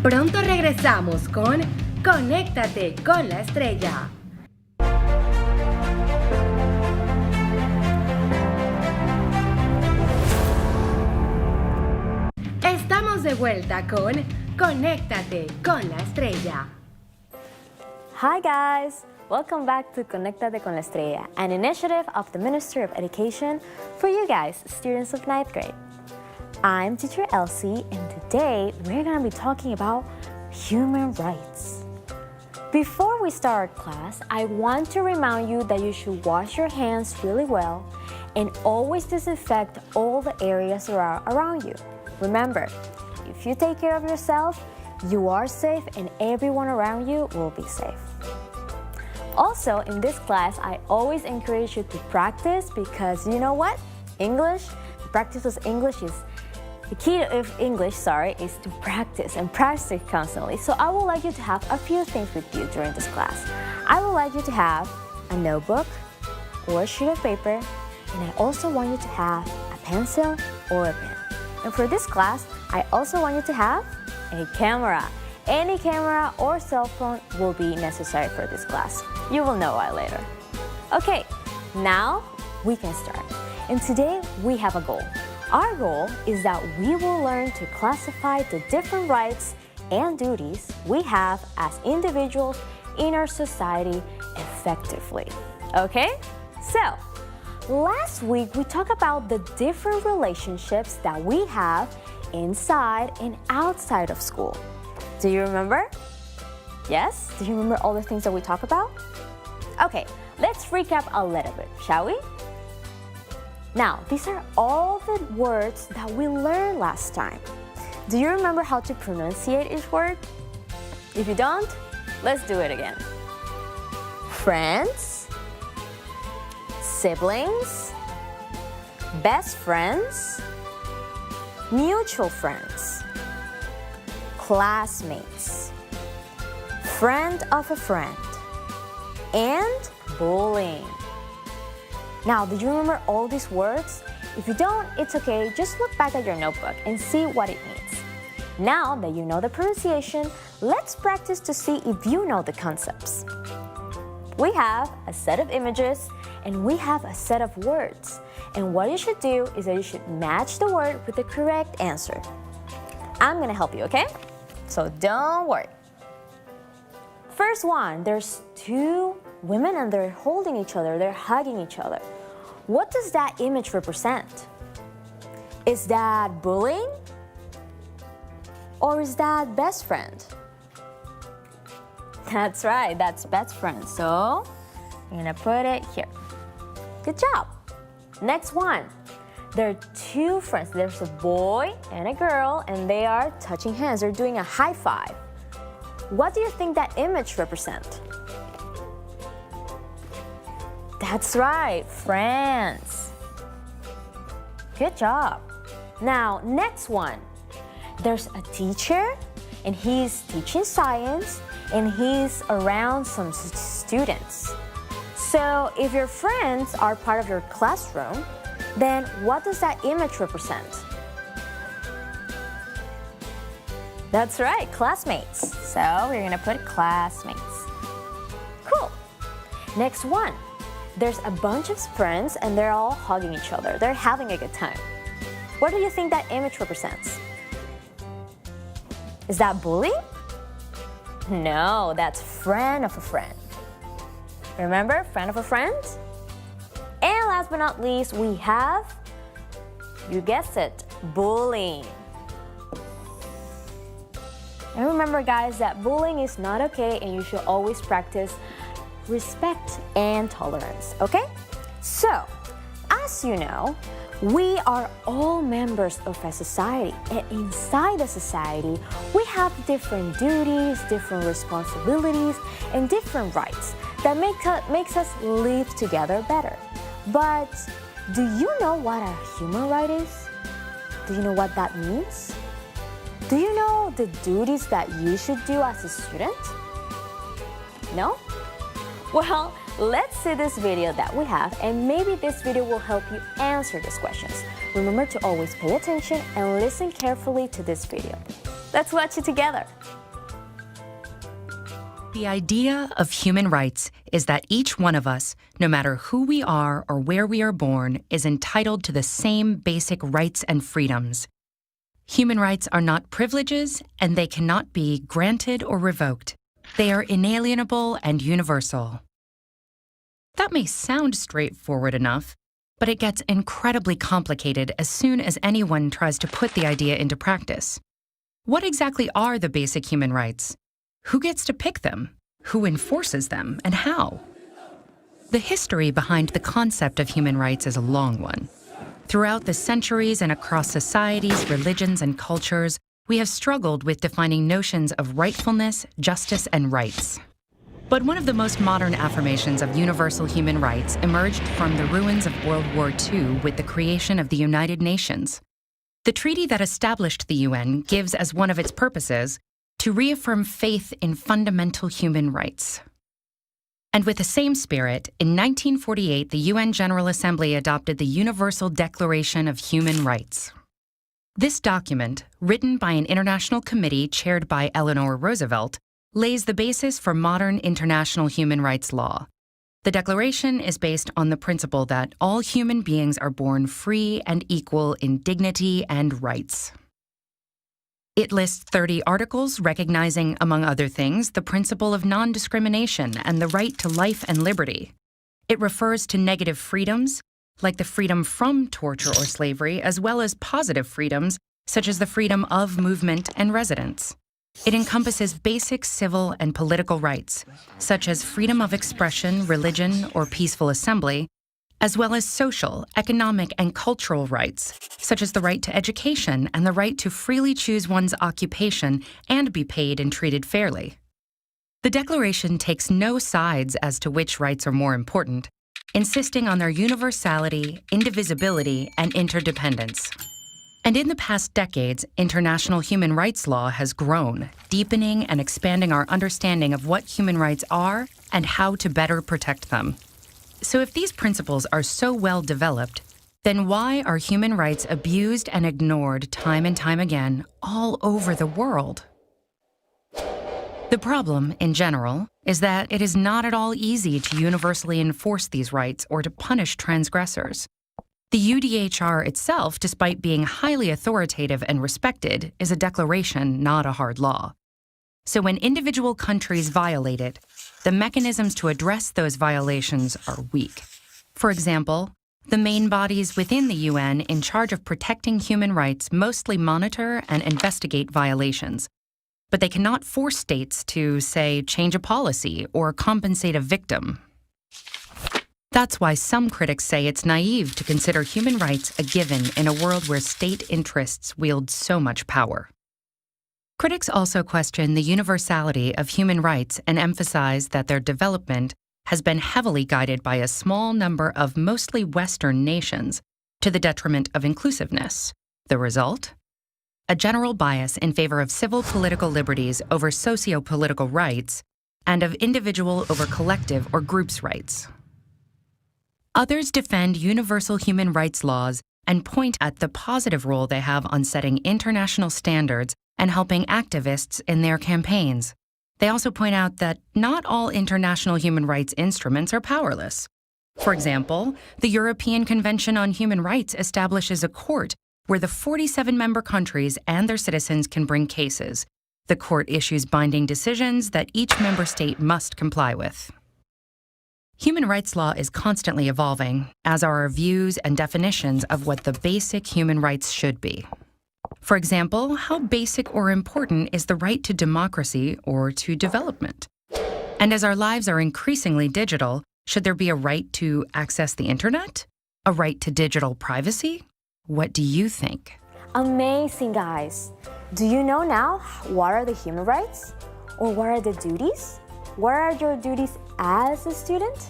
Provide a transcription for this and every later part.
Pronto regresamos con Conéctate con la Estrella. Estamos de vuelta con Conéctate con la Estrella. Hi guys! Welcome back to Conéctate con la Estrella, an initiative of the Ministry of Education for you guys, students of 9th grade. I'm teacher Elsie, and today we're going to be talking about human rights. Before we start class, I want to remind you that you should wash your hands really well and always disinfect all the areas around you. Remember, if you take care of yourself, you are safe and everyone around you will be safe. Also, in this class, I always encourage you to practice because you know what? English, practice with English is the key to English, is to practice and practice constantly. So I would like you to have a few things with you during this class. I would like you to have a notebook or a sheet of paper, and I also want you to have a pencil or a pen. And for this class, I also want you to have a camera. Any camera or cell phone will be necessary for this class. You will know why later. Okay, now we can start. And today we have a goal. Our goal is that we will learn to classify the different rights and duties we have as individuals in our society effectively. Okay? So, last week we talked about the different relationships that we have inside and outside of school. Do you remember? Yes? Do you remember all the things that we talked about? Okay, let's recap a little bit, shall we? Now, these are all the words that we learned last time. Do you remember how to pronunciate each word? If you don't, let's do it again. Friends, siblings, best friends, mutual friends, classmates, friend of a friend, and bullying. Now, did you remember all these words? If you don't, it's okay. Just look back at your notebook and see what it means. Now that you know the pronunciation, let's practice to see if you know the concepts. We have a set of images and we have a set of words. And what you should do is that you should match the word with the correct answer. I'm gonna help you, okay? So don't worry. First one, there's two women and they're holding each other, they're hugging each other. What does that image represent? Is that bullying? Or is that best friend? That's right, that's best friend. So, I'm gonna put it here. Good job. Next one. There are two friends. There's a boy and a girl, and they are touching hands. They're doing a high five. What do you think that image represents? That's right, friends. Good job. Now, next one. There's a teacher, and he's teaching science, and he's around some students. So, if your friends are part of your classroom, then what does that image represent? That's right, classmates. So we're gonna put classmates. Cool. Next one. There's a bunch of friends and they're all hugging each other. They're having a good time. What do you think that image represents? Is that bullying? No, that's friend of a friend. Remember, friend of a friend? And last but not least, we have, you guessed it, bullying. And remember guys that bullying is not okay and you should always practice respect and tolerance, okay? So, as you know, we are all members of a society, and inside a society, we have different duties, different responsibilities, and different rights that makes us live together better. But do you know what a human right is? Do you know what that means? Do you know the duties that you should do as a student? No? Well, let's see this video that we have, and maybe this video will help you answer these questions. Remember to always pay attention and listen carefully to this video. Let's watch it together. The idea of human rights is that each one of us, no matter who we are or where we are born, is entitled to the same basic rights and freedoms. Human rights are not privileges, and they cannot be granted or revoked. They are inalienable and universal. That may sound straightforward enough, but it gets incredibly complicated as soon as anyone tries to put the idea into practice. What exactly are the basic human rights? Who gets to pick them? Who enforces them, and how? The history behind the concept of human rights is a long one. Throughout the centuries and across societies, religions, and cultures, we have struggled with defining notions of rightfulness, justice, and rights. But one of the most modern affirmations of universal human rights emerged from the ruins of World War II with the creation of the United Nations. The treaty that established the UN gives as one of its purposes to reaffirm faith in fundamental human rights. And with the same spirit, in 1948, the UN General Assembly adopted the Universal Declaration of Human Rights. This document, written by an international committee chaired by Eleanor Roosevelt, lays the basis for modern international human rights law. The Declaration is based on the principle that all human beings are born free and equal in dignity and rights. It lists 30 articles recognizing, among other things, the principle of non-discrimination and the right to life and liberty. It refers to negative freedoms, like the freedom from torture or slavery, as well as positive freedoms, such as the freedom of movement and residence. It encompasses basic civil and political rights, such as freedom of expression, religion, or peaceful assembly, as well as social, economic, and cultural rights, such as the right to education and the right to freely choose one's occupation and be paid and treated fairly. The Declaration takes no sides as to which rights are more important, insisting on their universality, indivisibility, and interdependence. And in the past decades, international human rights law has grown, deepening and expanding our understanding of what human rights are and how to better protect them. So if these principles are so well developed, then why are human rights abused and ignored time and time again all over the world? The problem, in general, is that it is not at all easy to universally enforce these rights or to punish transgressors. The UDHR itself, despite being highly authoritative and respected, is a declaration, not a hard law. So when individual countries violate it, the mechanisms to address those violations are weak. For example, the main bodies within the UN in charge of protecting human rights mostly monitor and investigate violations, but they cannot force states to, say, change a policy or compensate a victim. That's why some critics say it's naive to consider human rights a given in a world where state interests wield so much power. Critics also question the universality of human rights and emphasize that their development has been heavily guided by a small number of mostly Western nations to the detriment of inclusiveness. The result? A general bias in favor of civil political liberties over socio-political rights and of individual over collective or groups' rights. Others defend universal human rights laws and point at the positive role they have on setting international standards and helping activists in their campaigns. They also point out that not all international human rights instruments are powerless. For example, the European Convention on Human Rights establishes a court where the 47 member countries and their citizens can bring cases. The court issues binding decisions that each member state must comply with. Human rights law is constantly evolving, as are our views and definitions of what the basic human rights should be. For example, how basic or important is the right to democracy or to development? And as our lives are increasingly digital, should there be a right to access the internet? A right to digital privacy? What do you think? Amazing, guys. Do you know now what are the human rights? Or what are the duties? What are your duties as a student?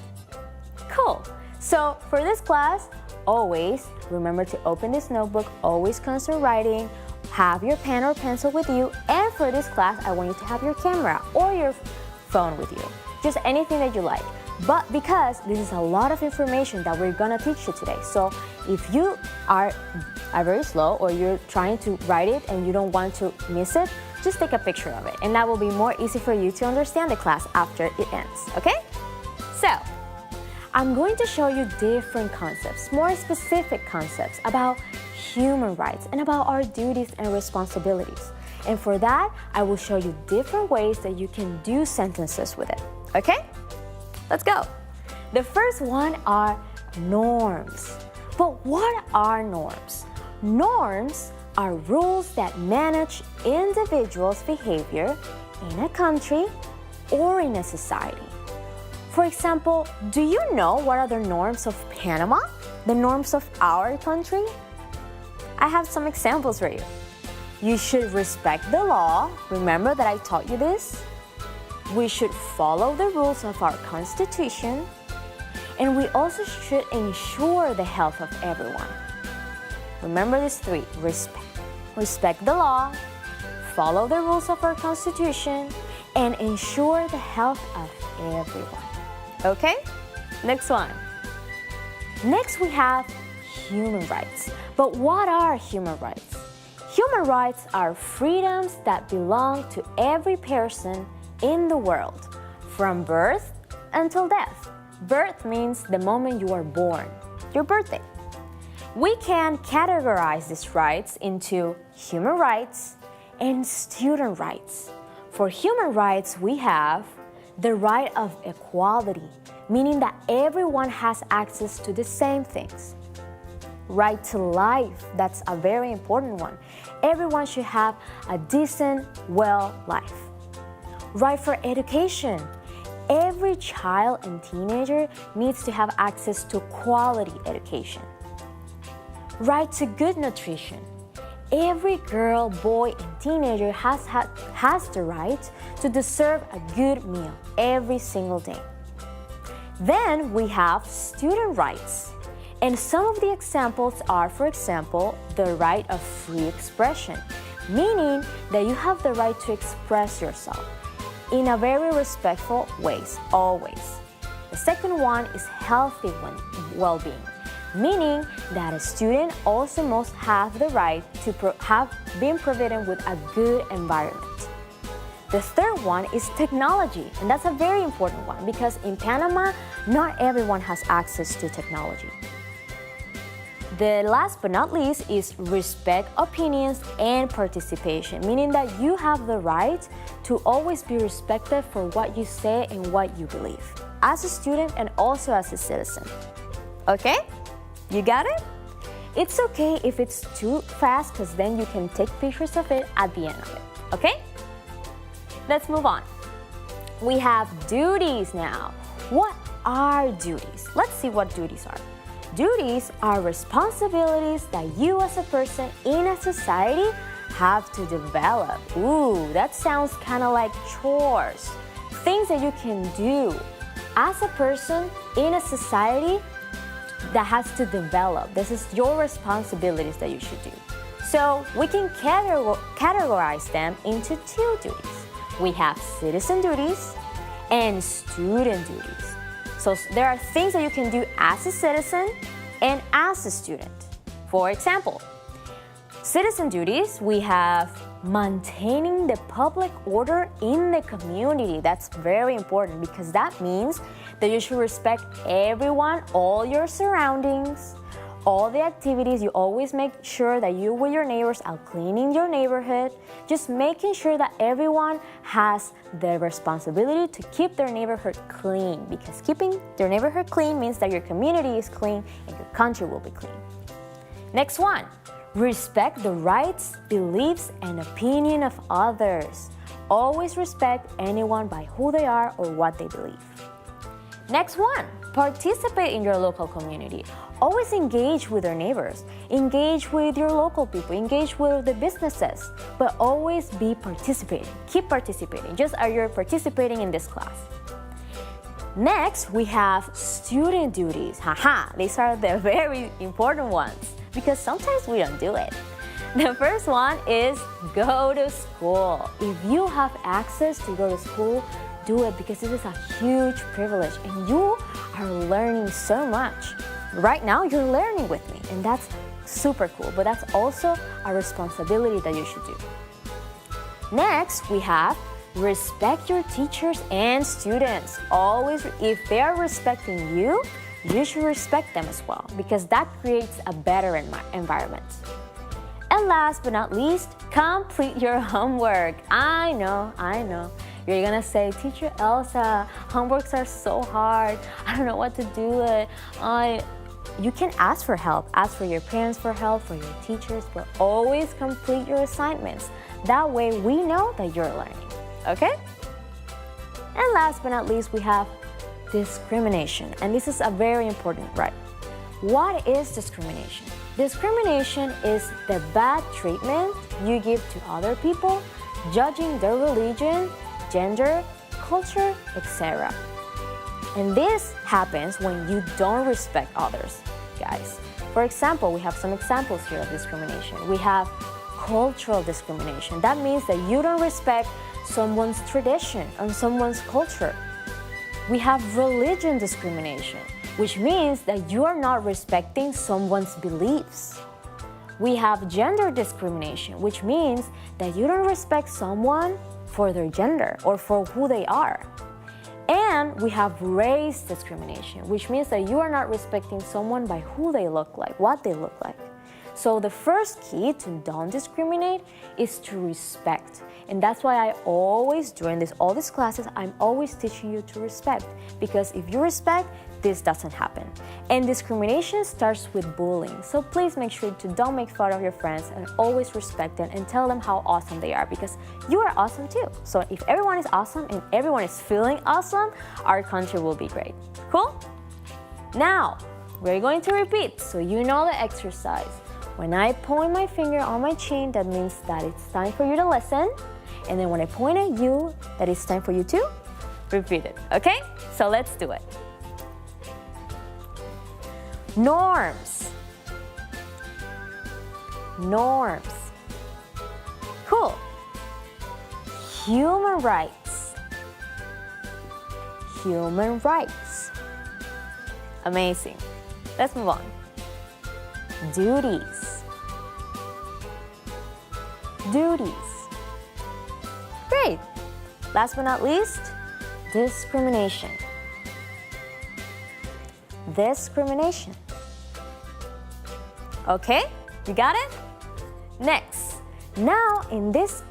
Cool. So for this class, always remember to open this notebook, always constant writing, have your pen or pencil with you, and for this class, I want you to have your camera or your phone with you. Just anything that you like. But because this is a lot of information that we're gonna teach you today, so if you are very slow or you're trying to write it and you don't want to miss it, just take a picture of it, and that will be more easy for you to understand the class after it ends, okay? So, I'm going to show you different concepts, more specific concepts about human rights and about our duties and responsibilities. And for that, I will show you different ways that you can do sentences with it, okay? Let's go. The first one are norms. But what are norms? Norms are rules that manage individuals' behavior in a country or in a society. For example, do you know what are the norms of Panama? The norms of our country? I have some examples for you. You should respect the law. Remember that I taught you this? We should follow the rules of our Constitution. And we also should ensure the health of everyone. Remember these three: respect the law, follow the rules of our Constitution, and ensure the health of everyone. Okay? Next one. Next we have human rights. But what are human rights? Human rights are freedoms that belong to every person in the world, from birth until death. Birth means the moment you are born, your birthday. We can categorize these rights into human rights and student rights. For human rights, we have the right of equality, meaning that everyone has access to the same things. Right to life, that's a very important one. Everyone should have a decent, well life. Right for education. Every child and teenager needs to have access to quality education. Right to good nutrition. Every girl, boy, and teenager has the right to deserve a good meal every single day. Then we have student rights. And some of the examples are, for example, the right of free expression, meaning that you have the right to express yourself in a very respectful ways, always. The second one is healthy well-being, meaning that a student also must have the right to have been provided with a good environment. The third one is technology, and that's a very important one because in Panama, not everyone has access to technology. The last but not least is respect opinions and participation, meaning that you have the right to always be respected for what you say and what you believe, as a student and also as a citizen. Okay? You got it? It's okay if it's too fast because then you can take pictures of it at the end of it. Okay? Let's move on. We have duties now. What are duties? Let's see what duties are. Duties are responsibilities that you as a person in a society have to develop. Ooh, that sounds kind of like chores. Things that you can do as a person in a society that has to develop. This is your responsibilities that you should do. So we can categorize them into two duties. We have citizen duties and student duties. So there are things that you can do as a citizen and as a student. For example, citizen duties, we have maintaining the public order in the community. That's very important because that means that you should respect everyone, all your surroundings, all the activities. You always make sure that you with your neighbors are cleaning your neighborhood, just making sure that everyone has the responsibility to keep their neighborhood clean, because keeping their neighborhood clean means that your community is clean and your country will be clean. Next one, respect the rights, beliefs, and opinion of others. Always respect anyone by who they are or what they believe. Next one, participate in your local community. Always engage with your neighbors, engage with your local people, engage with the businesses, but always be participating. Keep participating, just as you're participating in this class. Next, we have student duties. These are the very important ones because sometimes we don't do it. The first one is go to school. If you have access to go to school, do it because it is a huge privilege and you are learning so much. Right now, you're learning with me, and that's super cool, but that's also a responsibility that you should do. Next, we have respect your teachers and students. Always, if they are respecting you, you should respect them as well, because that creates a better environment. And last but not least, complete your homework. I know. You're gonna say, Teacher Elsa, homeworks are so hard. I don't know what to do. You can ask for help. Ask for your parents for help, for your teachers, but always complete your assignments. That way we know that you're learning, okay? And last but not least, we have discrimination. And this is a very important right. What is discrimination? Discrimination is the bad treatment you give to other people, judging their religion, gender, culture, etc. And this happens when you don't respect others, guys. For example, we have some examples here of discrimination. We have cultural discrimination. That means that you don't respect someone's tradition and someone's culture. We have religion discrimination, which means that you are not respecting someone's beliefs. We have gender discrimination, which means that you don't respect someone for their gender or for who they are. And we have race discrimination, which means that you are not respecting someone by who they look like, what they look like. So the first key to don't discriminate is to respect. And that's why I always, during all these classes, I'm always teaching you to respect. Because if you respect, this doesn't happen. And discrimination starts with bullying. So please make sure to don't make fun of your friends and always respect them and tell them how awesome they are, because you are awesome too. So if everyone is awesome and everyone is feeling awesome, our country will be great. Cool? Now, we're going to repeat so you know the exercise. When I point my finger on my chin, that means that it's time for you to listen. And then when I point at you, that it's time for you to repeat it. Okay? So let's do it. Norms. Norms. Cool. Human rights. Human rights. Amazing. Let's move on. Duties. Duties. Great. Last but not least, discrimination. Discrimination. Okay, you got it? Next. Now in this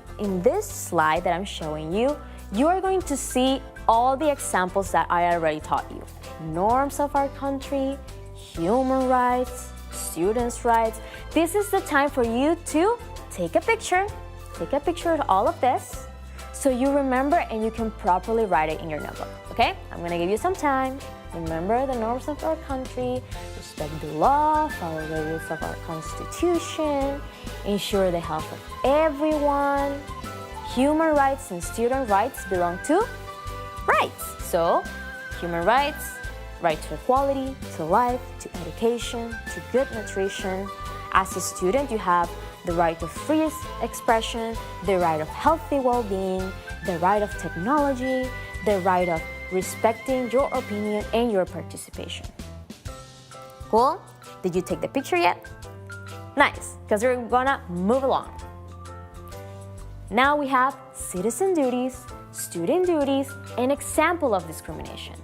slide that I'm showing you, you are going to see all the examples that I already taught you. Norms of our country, human rights, students' rights. This is the time for you to take a picture of all of this so you remember and you can properly write it in your notebook, okay? I'm gonna give you some time. Remember the norms of our country, respect the law, follow the rules of our constitution, ensure the health of everyone. Human rights and student rights belong to rights. So, human rights, right to equality, to life, to education, to good nutrition. As a student, you have the right of free expression, the right of healthy well-being, the right of technology, the right of respecting your opinion and your participation. Cool? Did you take the picture yet? Nice, because we're gonna move along. Now we have citizen duties, student duties, and example of discrimination.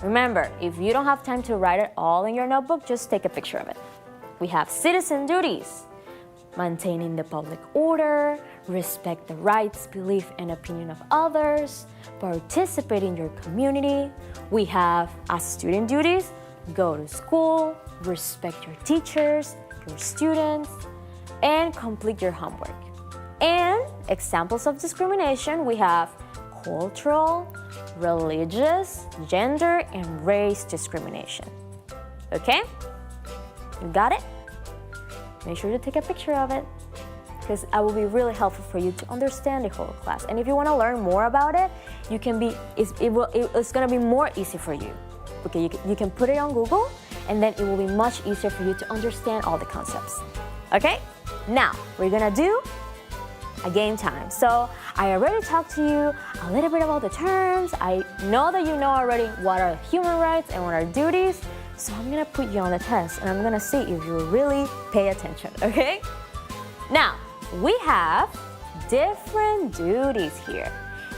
Remember, if you don't have time to write it all in your notebook, just take a picture of it. We have citizen duties. Maintaining the public order, respect the rights, belief, and opinion of others, participate in your community. We have, as student duties, go to school, respect your teachers, your students, and complete your homework. And examples of discrimination, we have cultural, religious, gender, and race discrimination. Okay? You got it? Make sure to take a picture of it, because it will be really helpful for you to understand the whole class. And if you want to learn more about it, it's going to be more easy for you. Okay, you can put it on Google, and then it will be much easier for you to understand all the concepts. Okay? Now, we're going to do a game time. So I already talked to you a little bit about the terms. I know that you know already what are human rights and what are duties. So I'm gonna put you on the test and I'm gonna see if you really pay attention, okay? Now, we have different duties here.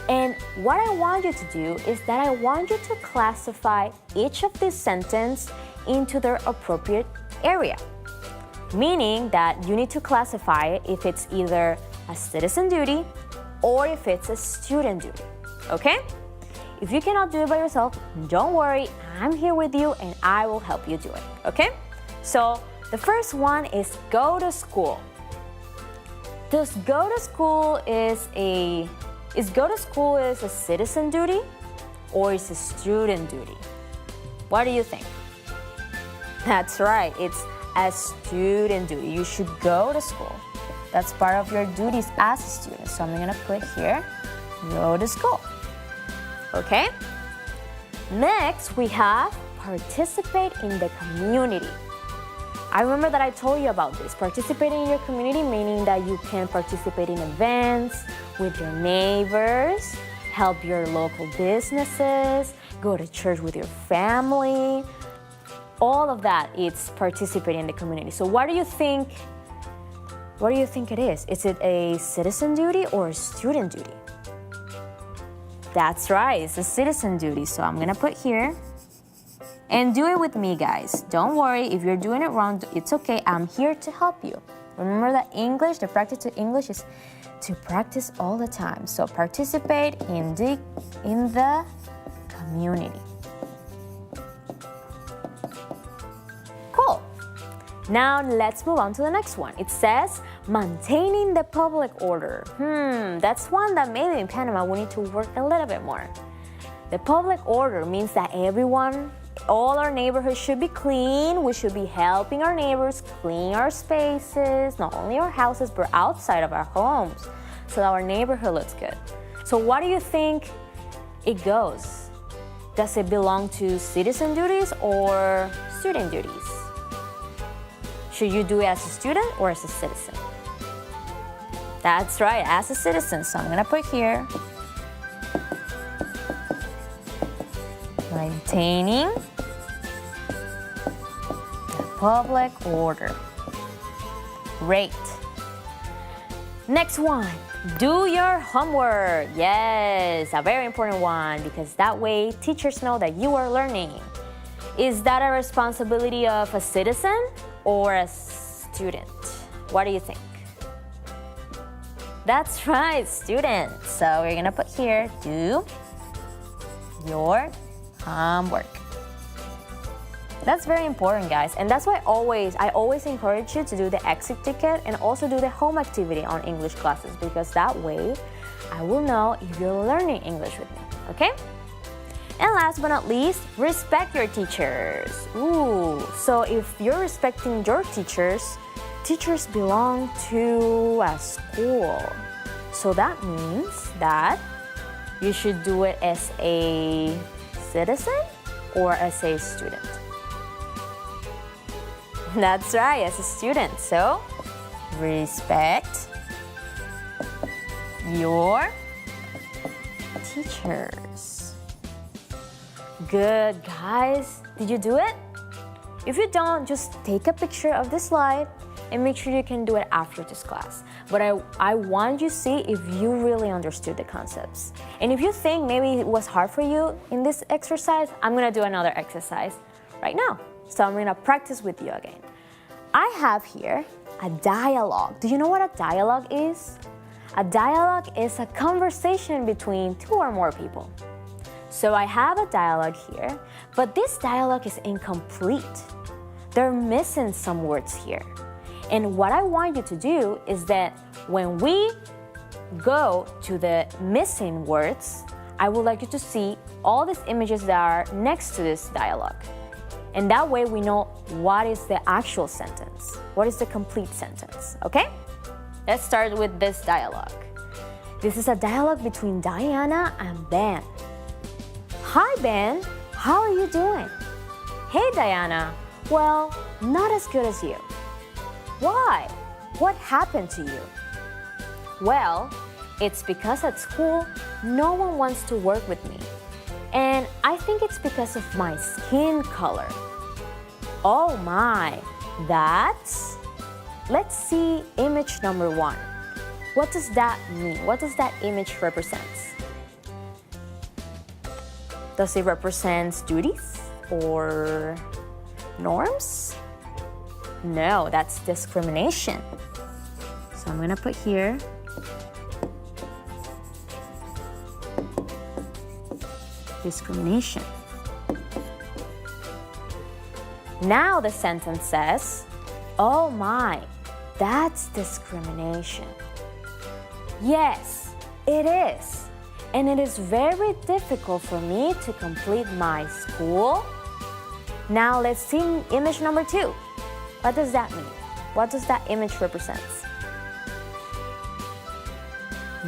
And what I want you to do is that I want you to classify each of these sentences into their appropriate area. Meaning that you need to classify it if it's either a citizen duty or if it's a student duty, okay? If you cannot do it by yourself, don't worry, I'm here with you and I will help you do it, okay? So the first one is go to school. Does go to school is a citizen duty or is a student duty? What do you think? That's right, it's a student duty. You should go to school. That's part of your duties as a student. So I'm gonna put here, go to school. Okay? Next, we have participate in the community. I remember that I told you about this. Participating in your community, meaning that you can participate in events with your neighbors, help your local businesses, go to church with your family. All of that, it's participating in the community. So what do you think it is? Is it a citizen duty or a student duty? That's right, it's a citizen duty. So I'm gonna put here. And do it with me, guys. Don't worry, if you're doing it wrong, it's okay. I'm here to help you. Remember that English, the practice to English is to practice all the time. So participate in the community. Cool. Now let's move on to the next one. It says maintaining the public order. That's one that maybe in Panama we need to work a little bit more. The public order means that all our neighborhoods should be clean. We should be helping our neighbors clean our spaces, not only our houses, but outside of our homes, so that our neighborhood looks good. So what do you think it goes? Does it belong to citizen duties or student duties? Should you do it as a student or as a citizen? That's right, as a citizen. So I'm gonna put here, maintaining the public order. Great. Next one, do your homework. Yes, a very important one because that way teachers know that you are learning. Is that a responsibility of a citizen or a student? What do you think? That's right, student. So we're gonna put here, do your homework. That's very important, guys, and that's why I always encourage you to do the exit ticket and also do the home activity on English classes, because that way I will know if you're learning English with me, okay? And last but not least, respect your teachers. So if you're respecting your teachers belong to a school. So that means that you should do it as a citizen or as a student. That's right, as a student. So respect your teachers. Good, guys. Did you do it? If you don't, just take a picture of the slide and make sure you can do it after this class. But I want you to see if you really understood the concepts. And if you think maybe it was hard for you in this exercise, I'm gonna do another exercise right now. So I'm gonna practice with you again. I have here a dialogue. Do you know what a dialogue is? A dialogue is a conversation between two or more people. So I have a dialogue here, but this dialogue is incomplete. They're missing some words here. And what I want you to do is that when we go to the missing words, I would like you to see all these images that are next to this dialogue. And that way we know what is the actual sentence, what is the complete sentence, okay? Let's start with this dialogue. This is a dialogue between Diana and Ben. Hi Ben, how are you doing? Hey Diana, well, not as good as you. Why? What happened to you? Well, it's because at school, no one wants to work with me. And I think it's because of my skin color. Oh my, that's... Let's see image number 1. What does that mean? What does that image represent? Does it represent duties or norms? No, that's discrimination. So I'm gonna put here discrimination. Now the sentence says, oh my, that's discrimination. Yes, it is. And it is very difficult for me to complete my school. Now let's see image number 2. What does that mean? What does that image represent?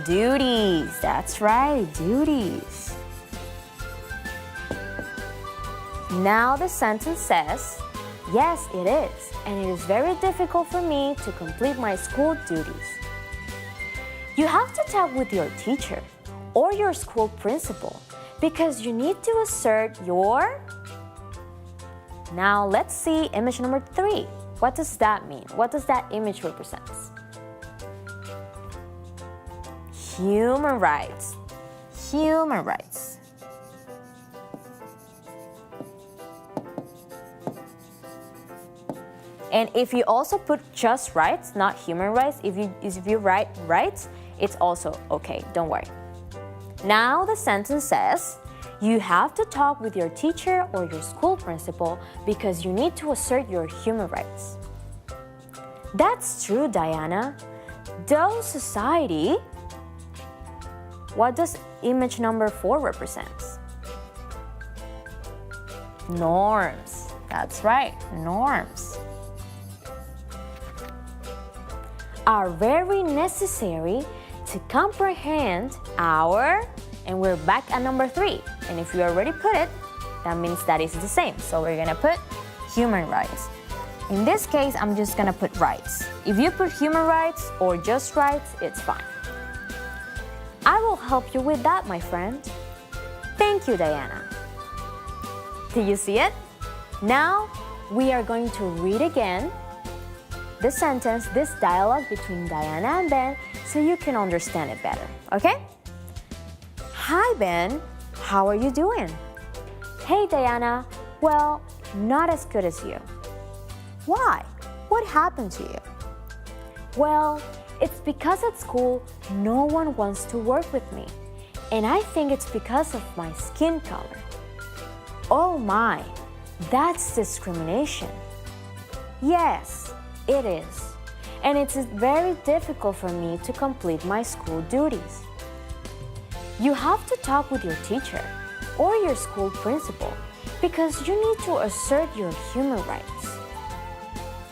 Duties, that's right, duties. Now the sentence says, yes, it is, and it is very difficult for me to complete my school duties. You have to talk with your teacher or your school principal because you need to assert your... Now let's see image number 3. What does that mean? What does that image represent? Human rights. Human rights. And if you also put just rights, not human rights, if you write rights, it's also okay, don't worry. Now the sentence says, you have to talk with your teacher or your school principal because you need to assert your human rights. That's true, Diana. Though society, what does image number 4 represent? Norms. That's right, norms. Are very necessary to comprehend our, and we're back at number 3. And if you already put it, that means that is the same. So we're gonna put human rights. In this case, I'm just gonna put rights. If you put human rights or just rights, it's fine. I will help you with that, my friend. Thank you, Diana. Do you see it? Now we are going to read again the sentence, this dialogue between Diana and Ben, so you can understand it better, okay? Hi, Ben. How are you doing? Hey, Diana. Well, not as good as you. Why? What happened to you? Well, it's because at school, no one wants to work with me. And I think it's because of my skin color. Oh my, that's discrimination. Yes, it is. And it's very difficult for me to complete my school duties. You have to talk with your teacher or your school principal because you need to assert your human rights.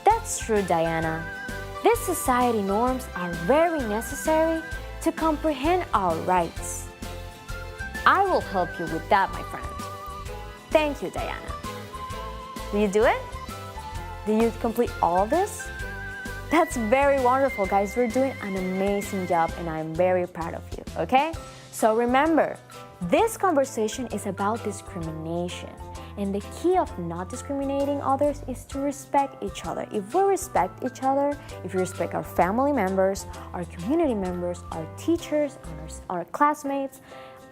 That's true, Diana. These society norms are very necessary to comprehend our rights. I will help you with that, my friend. Thank you, Diana. Did you do it? Did you complete all of this? That's very wonderful, guys. You're doing an amazing job and I'm very proud of you, okay? So remember, this conversation is about discrimination. And the key of not discriminating others is to respect each other. If we respect each other, if we respect our family members, our community members, our teachers, our classmates,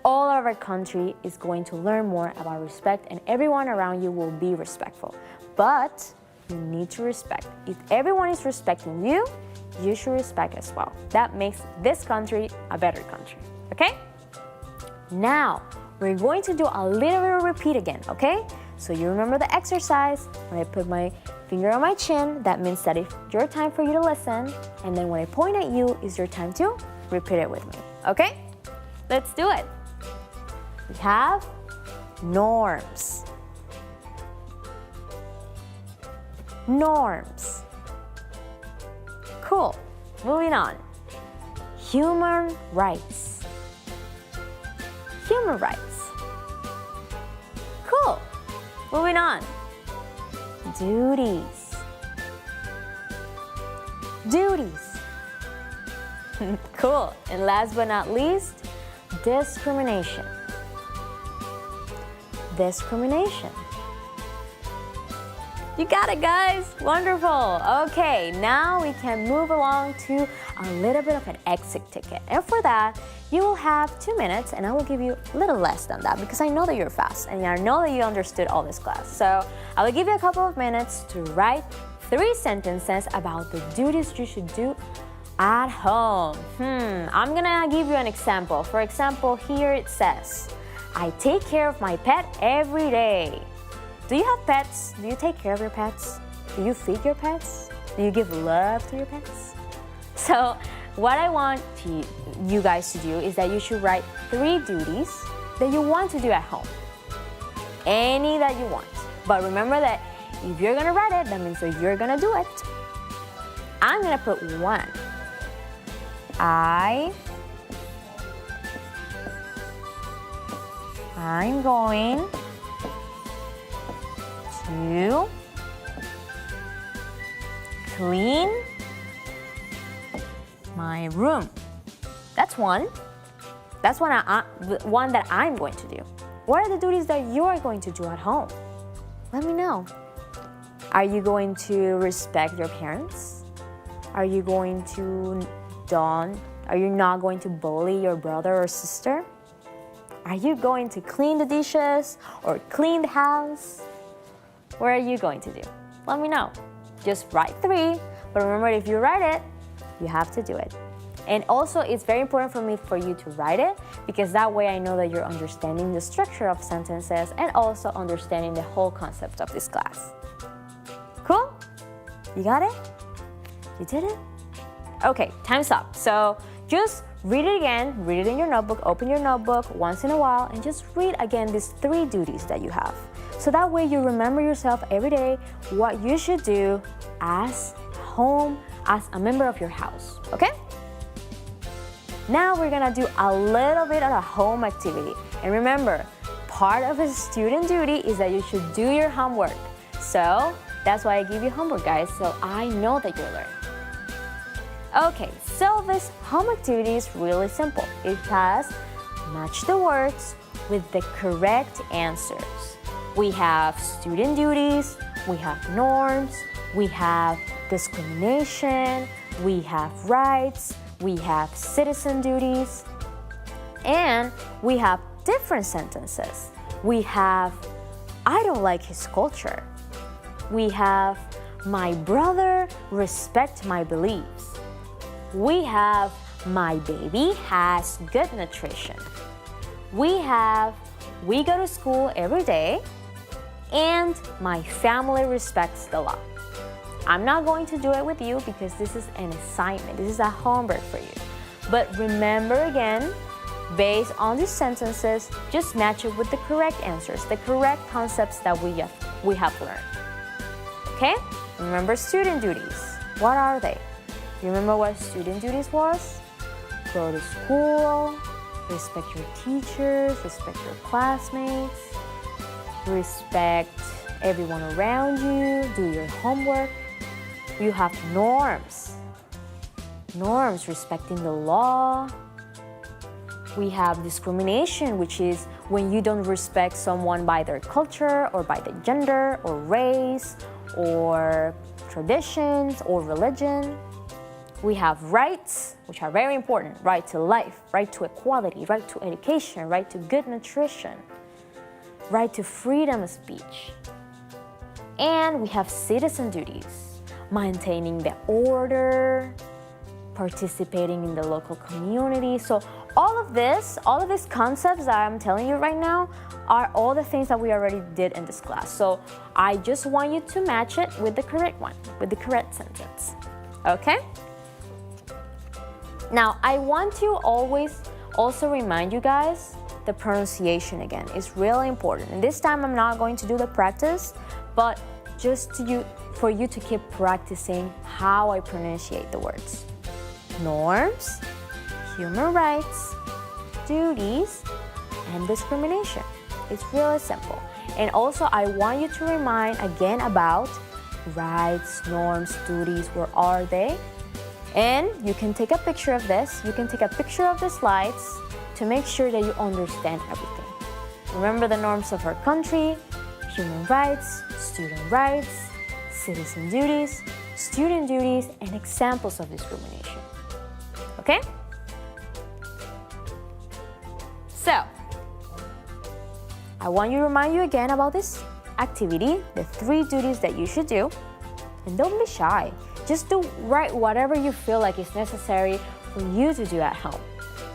all of our country is going to learn more about respect and everyone around you will be respectful. But you need to respect. If everyone is respecting you, you should respect as well. That makes this country a better country, okay? Now, we're going to do a little bit of repeat again, okay? So you remember the exercise. When I put my finger on my chin, that means that it's your time for you to listen. And then when I point at you, it's your time to repeat it with me, okay? Let's do it. We have norms. Norms. Cool. Moving on. Human rights. Human rights. Cool. Moving on. Duties. Duties. Cool. And last but not least, discrimination. Discrimination. You got it, guys. Wonderful. Okay, now we can move along to a little bit of an exit ticket. And for that, you will have 2 minutes, and I will give you a little less than that because I know that you're fast and I know that you understood all this class. So I will give you a couple of minutes to write 3 sentences about the duties you should do at home. I'm gonna give you an example. For example, here it says, I take care of my pet every day. Do you have pets? Do you take care of your pets? Do you feed your pets? Do you give love to your pets? So what I want you guys to do is that you should write 3 duties that you want to do at home. Any that you want. But remember that if you're gonna write it, that means that you're gonna do it. I'm gonna put 1. I'm going to clean my room. That's one. That's one that I'm going to do. What are the duties that you are going to do at home? Let me know. Are you going to respect your parents? Are you not going to bully your brother or sister? Are you going to clean the dishes or clean the house? What are you going to do? Let me know. Just write 3, but remember, if you write it, you have to do it. And also, it's very important for you to write it because that way I know that you're understanding the structure of sentences and also understanding the whole concept of this class. Cool? You got it? You did it? Okay, time's up. So just read it again, read it in your notebook, open your notebook once in a while, and just read again these 3 duties that you have. So that way you remember yourself every day what you should do as home, as a member of your house, okay? Now we're gonna do a little bit of a home activity. And remember, part of a student duty is that you should do your homework. So that's why I give you homework, guys, so I know that you'll learn. Okay, so this home activity is really simple. It has match the words with the correct answers. We have student duties, we have norms, we have discrimination, we have rights, we have citizen duties, and we have different sentences. We have, I don't like his culture. We have, my brother respects my beliefs. We have, my baby has good nutrition. We have, we go to school every day, and my family respects the law. I'm not going to do it with you because this is an assignment. This is a homework for you. But remember again, based on these sentences, just match it with the correct answers, the correct concepts that we have learned. Okay? Remember student duties. What are they? You remember what student duties was? Go to school, respect your teachers, respect your classmates, respect everyone around you, do your homework. You have norms. Norms, respecting the law. We have discrimination, which is when you don't respect someone by their culture or by the gender or race or traditions or religion. We have rights, which are very important. Right to life, right to equality, right to education, right to good nutrition, right to freedom of speech. And we have citizen duties, maintaining the order, participating in the local community. So all of these concepts that I'm telling you right now are all the things that we already did in this class. So I just want you to match it with the correct one, with the correct sentence. Okay? Now, I want to always also remind you guys the pronunciation again is really important. And this time I'm not going to do the practice, but just for you to keep practicing how I pronunciate the words. Norms, human rights, duties, and discrimination. It's really simple. And also I want you to remind again about rights, norms, duties, where are they? And you can take a picture of this. You can take a picture of the slides to make sure that you understand everything. Remember the norms of our country, human rights, student rights, citizen duties, student duties, and examples of discrimination. Okay? So, I want to remind you again about this activity, the 3 duties that you should do. And don't be shy. Just write whatever you feel like is necessary for you to do at home.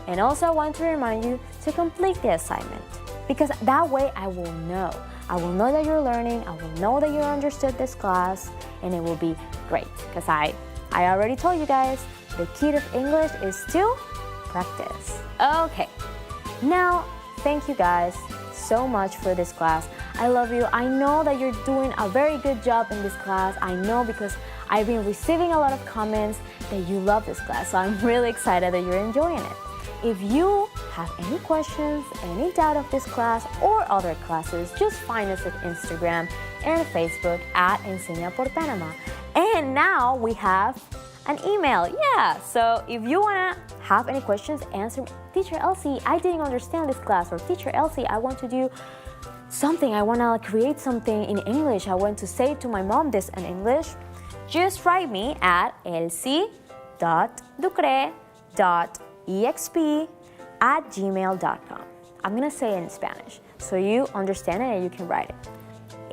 And also I want to remind you to complete the assignment, because that way I will know. I will know that you're learning, I will know that you understood this class, and it will be great. Because I already told you guys, the key to English is to practice. Okay, now thank you guys so much for this class. I love you. I know that you're doing a very good job in this class. I know because I've been receiving a lot of comments that you love this class. So I'm really excited that you're enjoying it. If you have any questions, any doubt of this class or other classes, just find us at Instagram and Facebook at Enseña por Panamá. And now we have an email. Yeah, so if you want to have any questions, answer, Teacher Elsie, I didn't understand this class, or Teacher Elsie, I want to do something, I want to create something in English, I want to say to my mom this in English, just write me at elsie.ducre.exp@gmail.com. I'm going to say it in Spanish so you understand it and you can write it.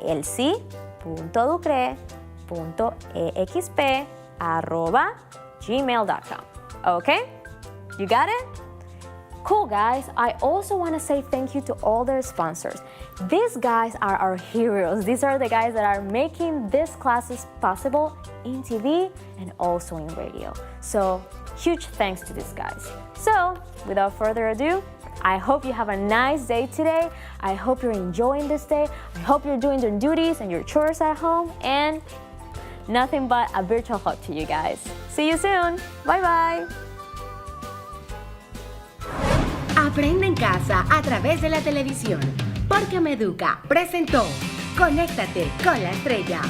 elsie.ducre.exp@gmail.com. Okay? You got it? Cool, guys. I also want to say thank you to all their sponsors. These guys are our heroes. These are the guys that are making these classes possible in TV and also in radio. So huge thanks to these guys. So without further ado, I hope you have a nice day today. I hope you're enjoying this day. I hope you're doing your duties and your chores at home. And nothing but a virtual hug to you guys. See you soon. Bye-bye. Aprende en casa a través de la televisión. Porque me educa presentó Conéctate con la Estrella.